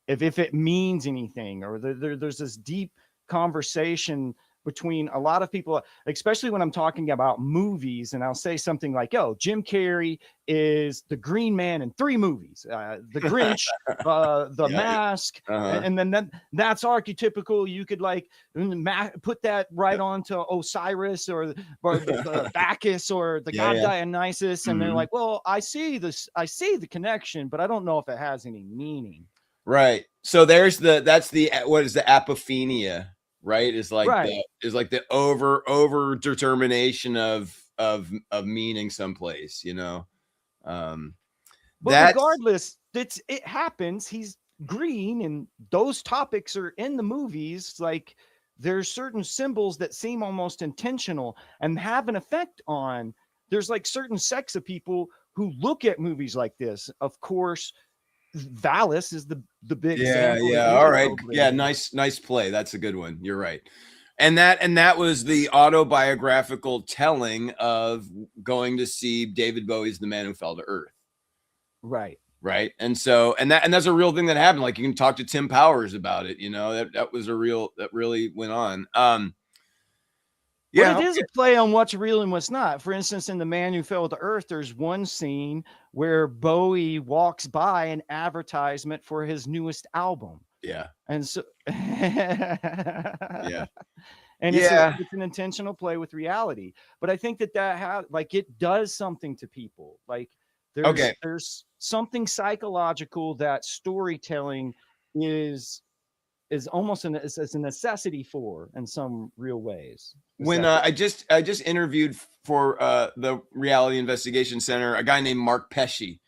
if it means anything, or there's this deep conversation between a lot of people, especially when I'm talking about movies, and I'll say something like, "Oh, Jim Carrey is the Green Man in 3 movies, The Grinch, The Mask," and then that's archetypical. You could like put that right onto Osiris or Bacchus or the god Dionysus, and they're like, "Well, I see the connection, but I don't know if it has any meaning." Right. So that's the what is the apophenia, right? Is like the over determination of meaning someplace, you know. But regardless, it happens. He's green, and those topics are in the movies. Like, there's certain symbols that seem almost intentional and have an effect on. There's like certain sects of people who look at movies like this. Of course, Valis is the big example. All right. Yeah, nice play. That's a good one. You're right. And that was the autobiographical telling of going to see David Bowie's The Man Who Fell to Earth. Right. Right. And so that's a real thing that happened. Like, you can talk to Tim Powers about it, you know. That was that really went on. Yeah, but it is a play on what's real and what's not. For instance, in The Man Who Fell to Earth, there's one scene where Bowie walks by an advertisement for his newest album. Yeah. And so, yeah. And it's an intentional play with reality. But I think that it does something to people. Like, there's something psychological that storytelling is almost is a necessity for in some real ways. When I just interviewed for the Reality Investigation Center a guy named Mark Pesci,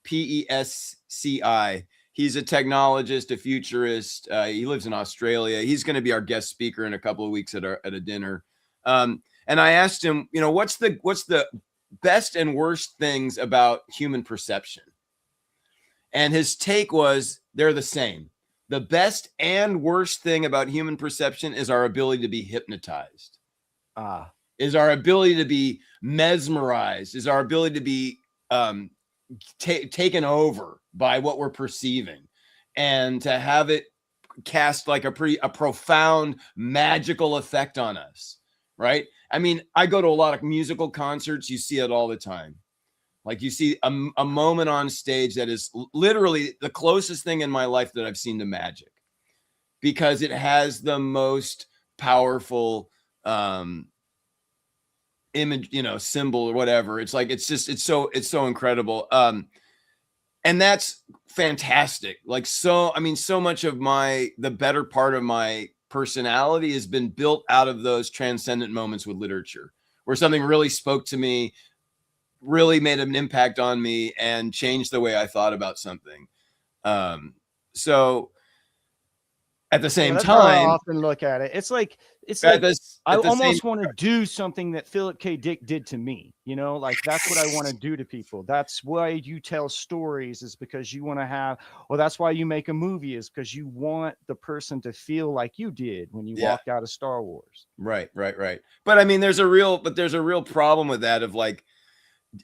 Pesci. He's a technologist, a futurist. He lives in Australia. He's going to be our guest speaker in a couple of weeks at a dinner. And I asked him, you know, what's the best and worst things about human perception? And his take was, they're the same. The best and worst thing about human perception is our ability to be hypnotized. Is our ability to be mesmerized, is our ability to be taken over by what we're perceiving, and to have it cast like a profound magical effect on us, right? I mean, I go to a lot of musical concerts. You see it all the time. Like, you see a moment on stage that is literally the closest thing in my life that I've seen to magic, because it has the most powerful image, you know, symbol or whatever. It's like, it's so incredible. And that's fantastic. Like, so much of the better part of my personality has been built out of those transcendent moments with literature, where something really spoke to me, really made an impact on me, and changed the way I thought about something. So at the same time, I often look at it. It's like it's At like this, I at the same, almost want to do something that Philip K. Dick did to me. You know, like that's what I want to do to people. That's why you tell stories, is because you want to have, well, that's why you make a movie, is because you want the person to feel like you did when you yeah, walked out of Star Wars. right, right, right. But I mean, there's a real problem with that of like,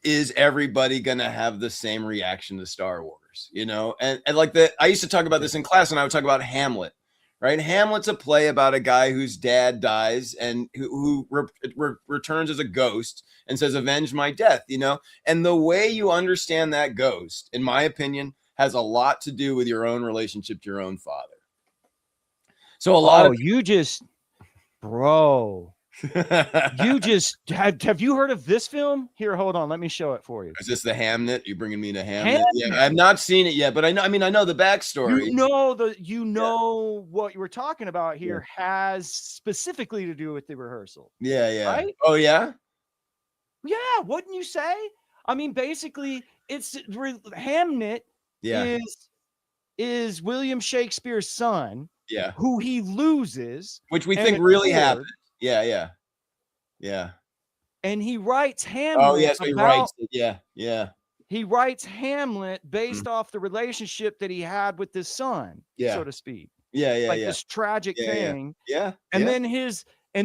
is everybody gonna have the same reaction to Star Wars? You know, and like I used to talk about this in class, and I would talk about Hamlet. Right, Hamlet's a play about a guy whose dad dies and who returns as a ghost and says, "Avenge my death." You know, and the way you understand that ghost, in my opinion, has a lot to do with your own relationship to your own father. So a lot Oh, of you just, bro, you just have you heard of this film? Here, hold on, let me show it for you. is this the Hamnet? You bringing me to Hamnet? Yeah, Hamnet. I've not seen it yet, but I know. I mean, I know the You backstory. know Yeah, what you were talking about yeah, here has specifically to do with the rehearsal, yeah, yeah. right? Oh yeah, Yeah, wouldn't you say? I mean, basically, Hamnet yeah, is William Shakespeare's son, yeah. who he loses, Which we and think at really happened. court, Yeah, yeah, yeah. and he writes Oh Hamlet yes, he about writes it. Yeah, yeah, he writes Hamlet mm, based off the relationship that he had with his son, so yeah, to speak. yeah, yeah, Like yeah, this tragic yeah, yeah, thing. yeah, And yeah.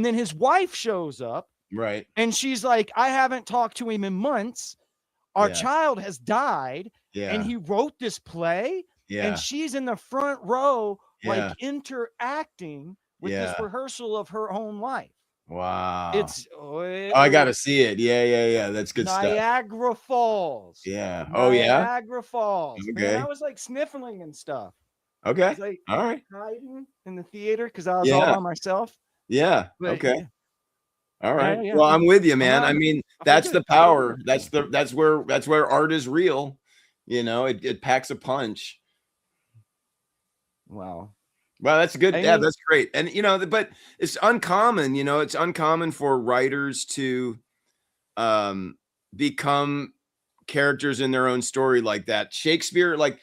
then his wife shows up Right. and she's like, I haven't talked to him in months. Our Yeah, child has died. And yeah, he wrote this play. And yeah, she's in the front row, like yeah, interacting with this yeah. rehearsal of her own life. Wow. It's Oh, I gotta see it. Yeah, yeah, yeah. That's good stuff. Niagara Falls. Yeah. Oh yeah. Niagara Falls. Man, I Okay. was like sniffling and stuff. I Okay. was like All right. hiding in the theater because I was all Yeah. by myself. Yeah. But Okay. yeah, All yeah, right. yeah. Well, I'm with you, I'm man. I around. mean, I feel that's good. the power. That's where art is real. You know, it packs a punch. Wow. Well, that's good. I Yeah, mean, that's great. And you know, but it's uncommon, you know, it's uncommon for writers to um become characters in their own story like that. Shakespeare, like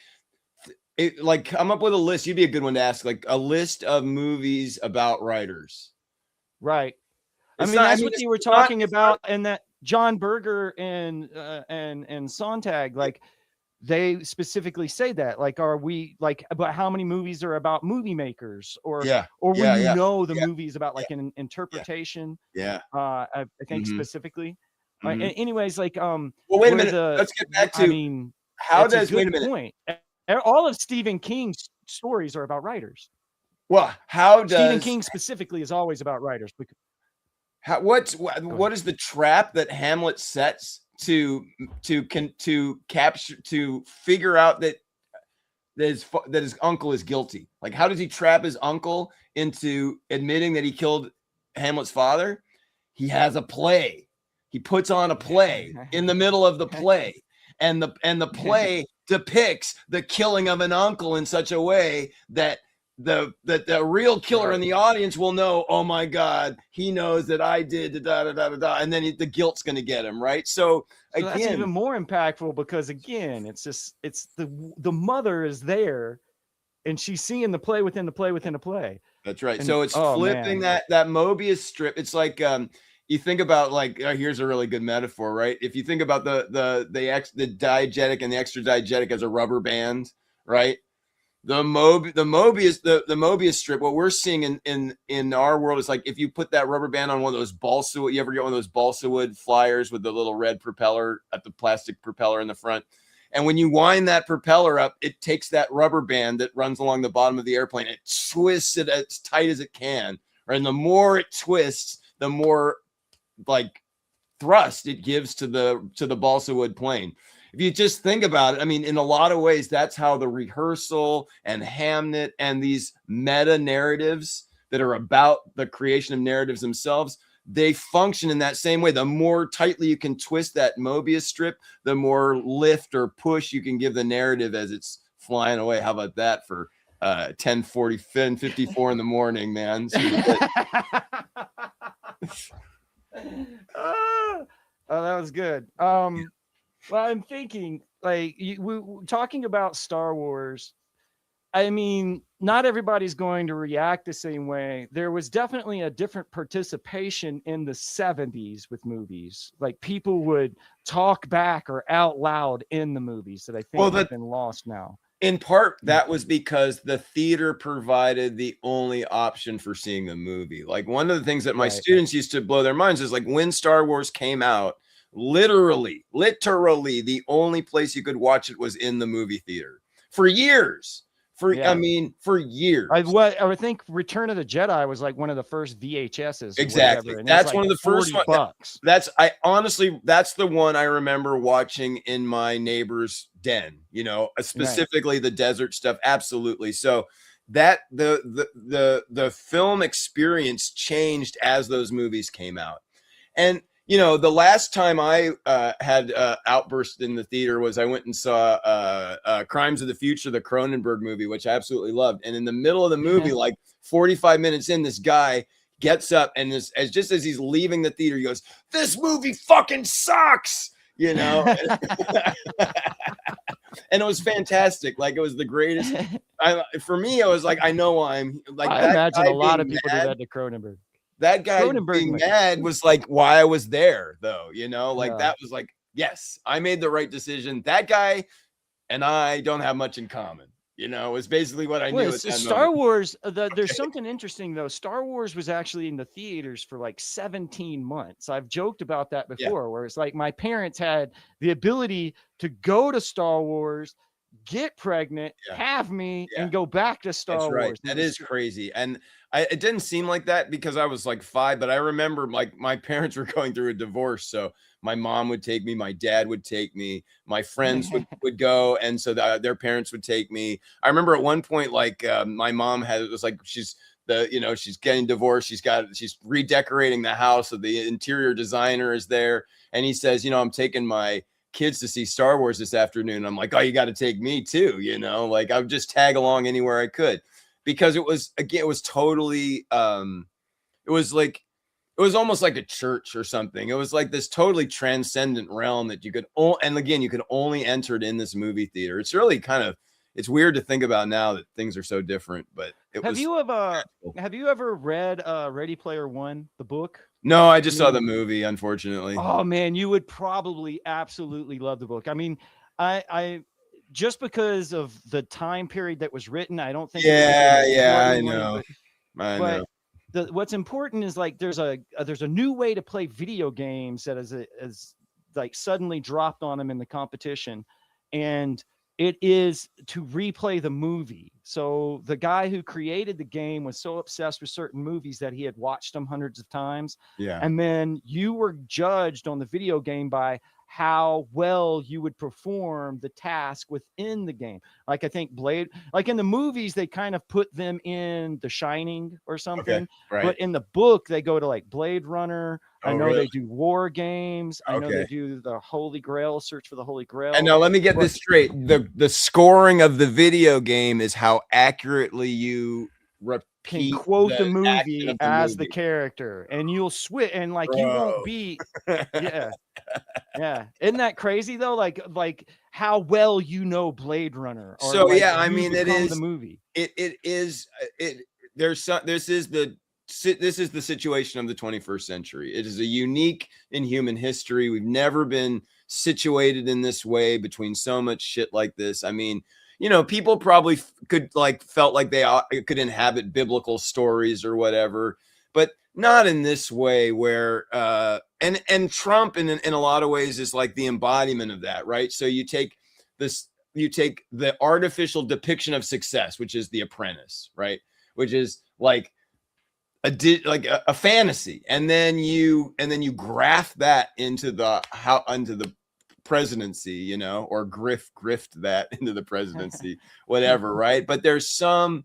like come up with a list. You'd be a good one to ask, like a list of movies about writers. right. I It's mean, not, I that's mean, what they were talking about in that John Berger and Sontag. Like they specifically say that. Like, are we like about how many movies are about movie makers, yeah, or will yeah, you yeah, know the yeah, movies about yeah, like an yeah, interpretation? yeah. I think Hmm. specifically. Hmm. Anyways, like Well, wait a where minute. Let's get back I to mean, how it's a does, wait good a minute. point. All of Stephen King's stories are about writers. Well, how Stephen does King specifically is always about writers. how Go ahead. what is the trap that Hamlet sets to capture, to figure out that his uncle is guilty? Like, how does he trap his uncle into admitting that he killed Hamlet's father? He has a play. He puts on a play in the middle of the play, and the play depicts the killing of an uncle in such a way that the real killer in Right. the audience will know, oh my God, he knows that I did da da da da da, and then the guilt's going to get him, right? So So that's again, even more impactful because again, it's the mother is there and she's seeing the play within the play within the play. that's right. And So it's oh flipping man. that Mobius strip. It's like you think about, like, here's a really good metaphor, right? If you think about the diegetic and the extra diegetic as a rubber band, right? The Mobius strip, what we're seeing in our world is like if you put that rubber band on one of those balsa wood, you ever get one of those balsa wood flyers with the little red propeller at the plastic propeller in the front, and when you wind that propeller up, it takes that rubber band that runs along the bottom of the airplane, it twists it as tight as it can, right? And the more it twists, the more like thrust it gives to the balsa wood plane. If you just think about it, I mean, in a lot of ways, that's how the rehearsal and Hamnet and these meta narratives that are about the creation of narratives themselves, they function in that same way. The more tightly you can twist that Mobius strip, the more lift or push you can give the narrative as it's flying away. How about that for 10:54 in the morning, man? Oh, that was good. Well, I'm thinking like talking about Star Wars. I mean, not everybody's going to react the same way. There was definitely a different participation in the 70s with movies. Like people would talk back or out loud in the movies that I think have been lost now. In part, that was because the theater provided the only option for seeing the movie. Like one of the things that my students used to blow their minds is like when Star Wars came out, literally the only place you could watch it was in the movie theater for years. I mean, for years. I think Return of the Jedi was like one of the first VHSs. Exactly. That's like one of the first ones. That's the one I remember watching in my neighbor's den, you know, specifically the desert stuff. Absolutely. So that the film experience changed as those movies came out. And you know, the last time I had outburst in the theater was I went and saw Crimes of the Future, the Cronenberg movie, which I absolutely loved. And in the middle of the movie, like 45 minutes in, this guy gets up and just as he's leaving the theater, he goes, "This movie fucking sucks," you know? And it was fantastic. Like it was the greatest. For me, I was like, I know I'm like. I imagine a lot of people do that to Cronenberg. That guy being mad was like why I was there, though, you know, like that was like, yes, I made the right decision. That guy and I don't have much in common, you know, is basically what I knew. Star Wars, there's something interesting, though. Star Wars was actually in the theaters for like 17 months. I've joked about that before, where it's like my parents had the ability to go to Star Wars, get pregnant, have me, and go back to Star Wars. That is crazy. And it didn't seem like that because I was like 5, but I remember like my parents were going through a divorce. So my mom would take me, my dad would take me, my friends would go. And so their parents would take me. I remember at one point, like my mom it was like, she's getting divorced. She's redecorating the house. So the interior designer is there. And he says, you know, I'm taking my kids to see Star Wars this afternoon. I'm like, oh, you got to take me too. You know, like I would just tag along anywhere I could. Because it was totally, it was almost like a church or something. It was like this totally transcendent realm that you could, you could only enter it in this movie theater. It's really it's weird to think about now that things are so different, but have you ever read Ready Player One, the book? No, I just saw the movie, unfortunately. Oh man, you would probably absolutely love the book. I mean, I just because of the time period that was written, I don't think. I know. But what's important is like there's a new way to play video games that is like suddenly dropped on them in the competition, and it is to replay the movie. So the guy who created the game was so obsessed with certain movies that he had watched them hundreds of times. Yeah. And then you were judged on the video game by how well you would perform the task within the game. Like I think like in the movies, they kind of put them in The Shining or something, but in the book, they go to like Blade Runner. I know they do war games. I know they do the Holy Grail, Search for the Holy Grail. And now let me get this straight. The scoring of the video game is how accurately you can quote the movie as the character, and you'll switch, and like you won't be isn't that crazy though? Like how well you know Blade Runner, or so like I mean it is the movie. This is the situation of the 21st century. It is a unique in human history. We've never been situated in this way between so much shit like this. I mean, you know, people probably felt like they could inhabit biblical stories or whatever, but not in this way where, and Trump in a lot of ways is like the embodiment of that, right? So you take the artificial depiction of success, which is The Apprentice, right? Which is like a fantasy. And then you graft that into the presidency, you know, or grift that into the presidency, whatever, right? But there's some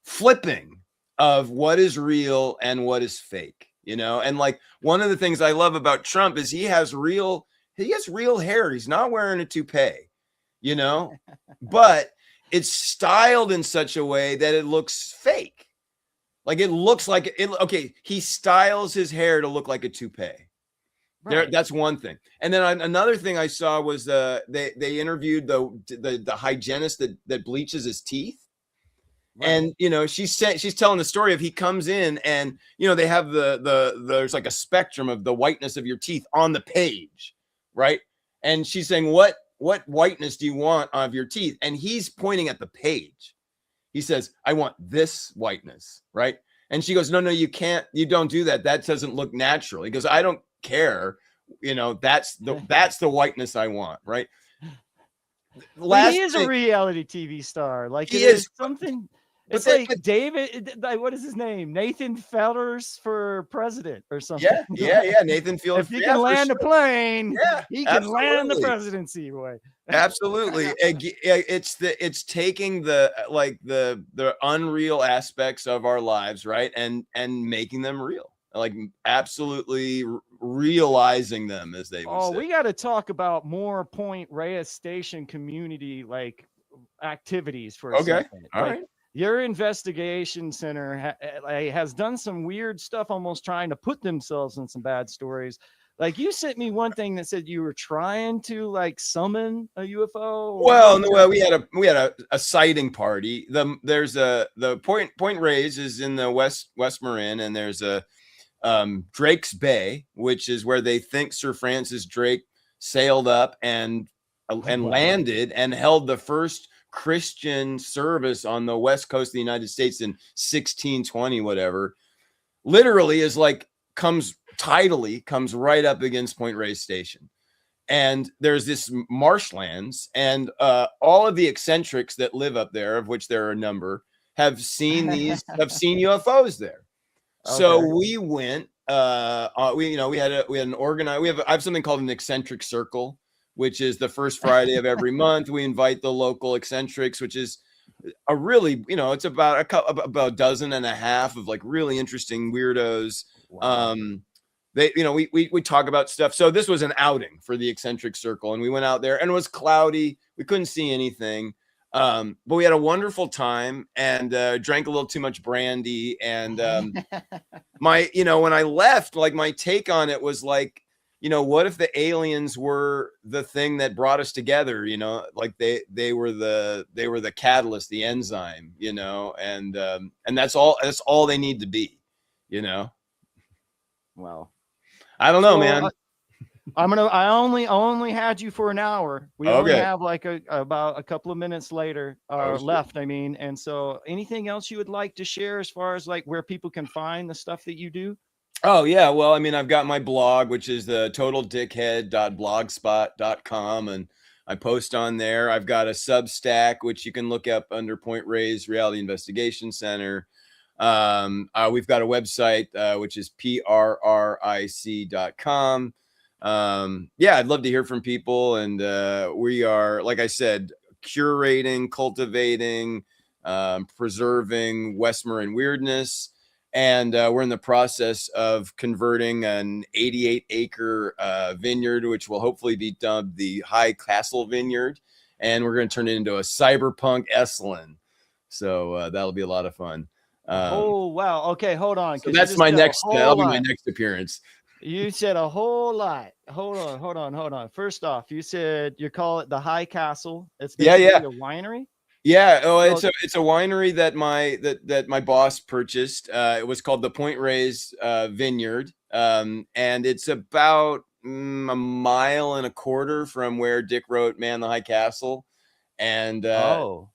flipping of what is real and what is fake, you know. And like one of the things I love about Trump is he has real hair. He's not wearing a toupee, you know, but it's styled in such a way that it looks fake. Like it looks like it. Okay, he styles his hair to look like a toupee. Right. That's one thing. And then another thing I saw was they interviewed the hygienist that bleaches his teeth. Right. And she's telling the story of he comes in, and they have there's like a spectrum of the whiteness of your teeth on the page, right? And she's saying, what whiteness do you want of your teeth? And he's pointing at the page. He says, I want this whiteness, right? And she goes, no, you can't, you don't do that. That doesn't look natural. He goes, I don't care. That's the whiteness I want, right? He is a reality TV star. Like, he is something. It's like David, what is his name? Nathan Feathers for president or something. Yeah. Nathan Field. If he can land a plane, he can absolutely. land the presidency. Boy. Absolutely. It's taking the unreal aspects of our lives, right, and making them real, like absolutely realizing them, as they would say. We got to talk about more Point Reyes Station community like activities for a second. All right. Your investigation center has done some weird stuff, almost trying to put themselves in some bad stories. Like, you sent me one thing that said you were trying to like summon a UFO. Well, no, we had a sighting party. There's the Point Reyes is in the West Marin, and there's a Drake's Bay, which is where they think Sir Francis Drake sailed up and landed and held the first Christian service on the west coast of the United States in 1620, whatever. Literally is like comes right up against Point Reyes Station. And there's this marshlands, and all of the eccentrics that live up there, of which there are a number, have seen UFOs there. Okay. So we went. We I have something called an eccentric circle, which is the first Friday of every month. We invite the local eccentrics, which is a really, it's about a dozen and a half of like really interesting weirdos. Wow. We talk about stuff. So this was an outing for the eccentric circle, and we went out there, and it was cloudy. We couldn't see anything. But we had a wonderful time, and drank a little too much brandy. And when I left, like, my take on it was like, what if the aliens were the thing that brought us together? Like they were the catalyst, the enzyme, and that's all they need to be, Well, I don't know, man. I only had you for an hour. We only have like about a couple of minutes later left. I mean, and so anything else you would like to share as far as like where people can find the stuff that you do? Oh, yeah. Well, I mean, I've got my blog, which is the totaldickhead.blogspot.com, and I post on there. I've got a Substack, which you can look up under Point Reyes Reality Investigation Center. We've got a website, which is prric.com. I'd love to hear from people. And we are, like I said, curating, cultivating, preserving West Marin weirdness. And we're in the process of converting an 88-acre vineyard, which will hopefully be dubbed the High Castle Vineyard. And we're going to turn it into a cyberpunk Esalen. So that'll be a lot of fun. Oh, wow. Okay, hold on. So that'll be my next appearance. You said a whole lot. Hold on. First off, you said you call it the High Castle. It's basically a winery. Yeah, it's a winery that my boss purchased. It was called the Point Reyes Vineyard, and it's about a mile and a quarter from where Dick wrote "Man the High Castle," and so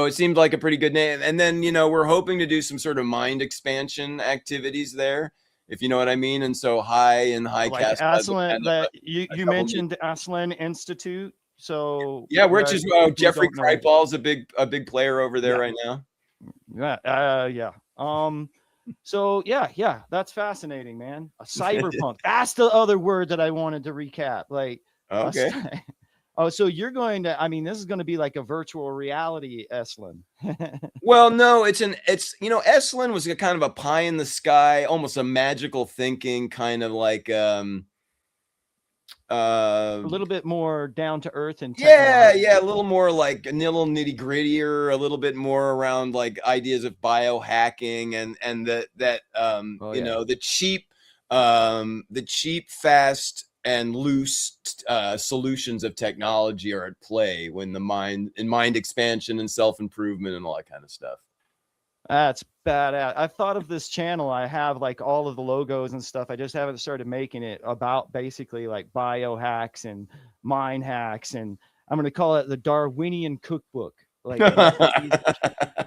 it seemed like a pretty good name. And then we're hoping to do some sort of mind expansion activities there, if you know what I mean. And so High Castle. Aslan, you mentioned Aslan Institute. So which is Jeffrey Kripal's a big player over there right now. So that's fascinating, man. A cyberpunk. That's the other word that I wanted to recap. Like, so you're going to, I mean, this is going to be like a virtual reality Esalen. Well, no, Esalen was a kind of a pie in the sky, almost a magical thinking kind of like a little bit more down to earth and a little more like a little nitty grittier, a little bit more around like ideas of biohacking and the cheap, fast and loose solutions of technology are at play when mind expansion and self-improvement and all that kind of stuff. That's badass. I've thought of this channel. I have like all of the logos and stuff. I just haven't started making it about basically like biohacks and mind hacks. And I'm going to call it the Darwinian cookbook, like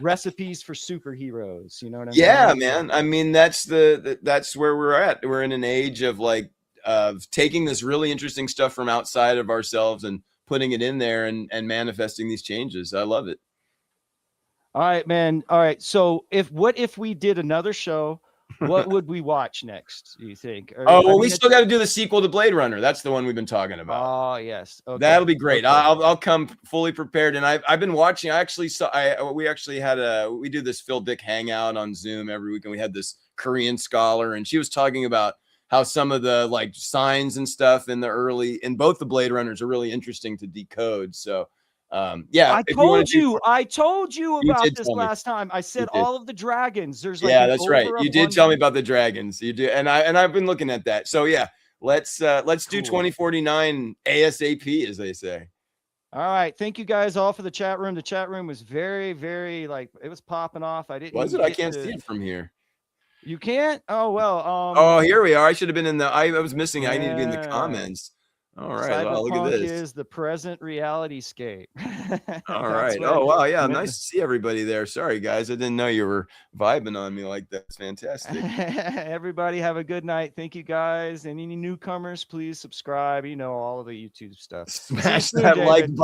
recipes for superheroes. You know what I Yeah, mean? man. I mean, that's that's where we're at. We're in an age of like of taking this really interesting stuff from outside of ourselves and putting it in there and manifesting these changes. I love it. All right, man. All right. So what if we did another show? What would we watch next, do you think? Or, Oh, I well, we mean, still got to do the sequel to Blade Runner. That's the one we've been talking about. oh, yes. Okay. That'll be great. Okay. I'll come fully prepared. And I've been watching. I actually saw. We actually had we do this Phil Dick hangout on Zoom every week, and we had this Korean scholar, and she was talking about how some of the like signs and stuff in both the Blade Runners are really interesting to decode. So, yeah, I if you want told to do, you, I told you you about did this tell me. last time. I said You did. all of the dragons. There's like Yeah, an that's right. You did tell me overabundance. about the dragons. You do, and I've been looking at that. So yeah, let's do Cool. 2049 ASAP, as they say. All right. Thank you guys all for the chat room. The chat room was very, very like it was popping off. I didn't Was even it? I get can't to. see it from here. You can't? Oh well. Oh, here we are. I should have been in the. I was missing. I need to be in the Yeah. comments. All right. Wow, look at Cyberpunk this. is the present reality scape. All That's right. what. Oh wow, yeah. Nice to see everybody there. Sorry guys, I didn't know you were vibing on me like that. It's fantastic. Everybody have a good night. Thank you guys. And any newcomers, please subscribe. You know all of the YouTube stuff. Smash that like button.